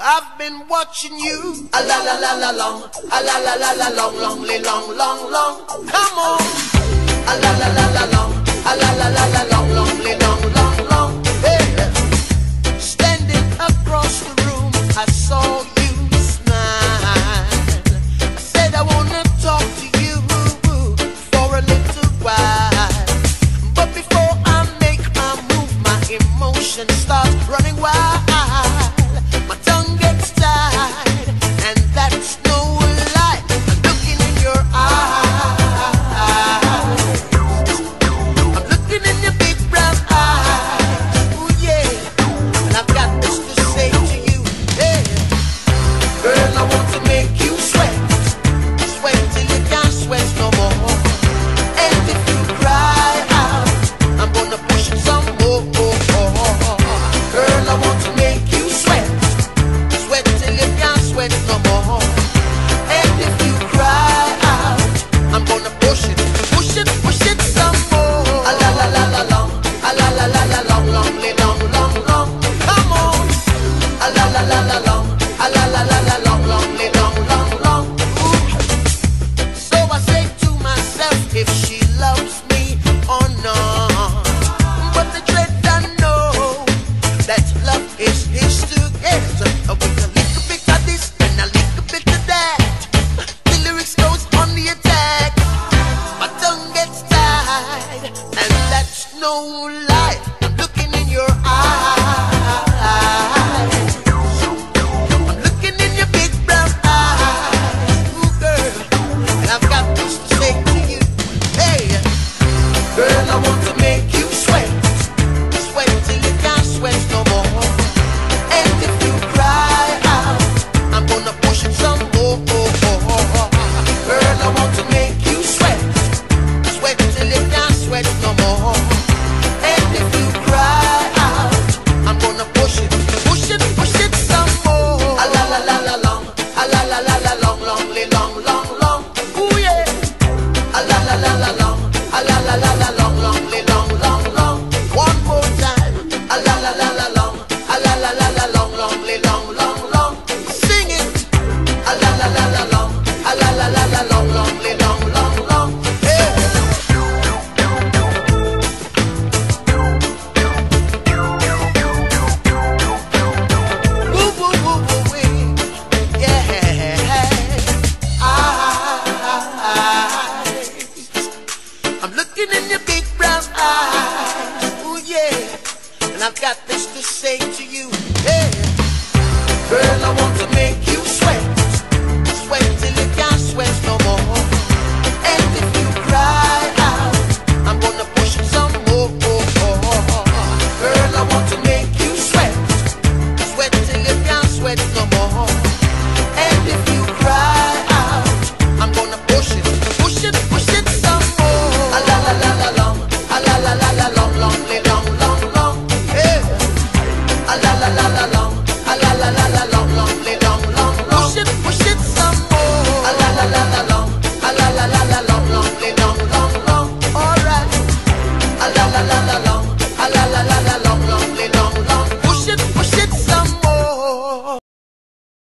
I've been watching you. A la la la la long, a la la la la long, long, long, long, long. Come on. A la la la la long, a la la la la long, long, long, long, long. Hey. Standing across the room, I saw you smile. I said I wanna talk to you for a little while, but before I make my move, my emotions start running wild. My tongue gets tied, and that's no lie. I'm looking in your eyes. I'm looking in your big brown eyes. Ooh yeah, and I've got this to say to you. Hey, girl, I want to make you sweat, sweat till you can't sweat no more. And if you cry out, I'm gonna push it some more. Girl, I want to make you sweat, sweat till you can't sweat no more. And if you cry out, I'm gonna push it some more. A la la la la long, a la la la la long, long, long, long, long. Come on. A la la la la long, a la la la la long, long, long, long, long. Ooh. So I say to myself, if she loves me or not. But the dread I know that love is his to get. With a little bit of this and a little bit of that, the lyrics goes on the attack. My tongue gets tied, and that's no lie. I'm looking in your eyes. I'm looking in your big brown eyes. Ooh, girl, and I've got this to say to you. Hey, girl, I want to make you sweat, sweat till you can't sweat no more. And if you cry out, I'm gonna push it some more. Girl, I want to make you sweat, sweat till you can't sweat no more. And if you cry out, I'm gonna push it some more. A la la la la long, a la la la la long, long, long, long, long. Ooh yeah. A la la la la long, a la la la la long, long, long, long, long. One more time. A la la la la long, a la la la la long, long, long.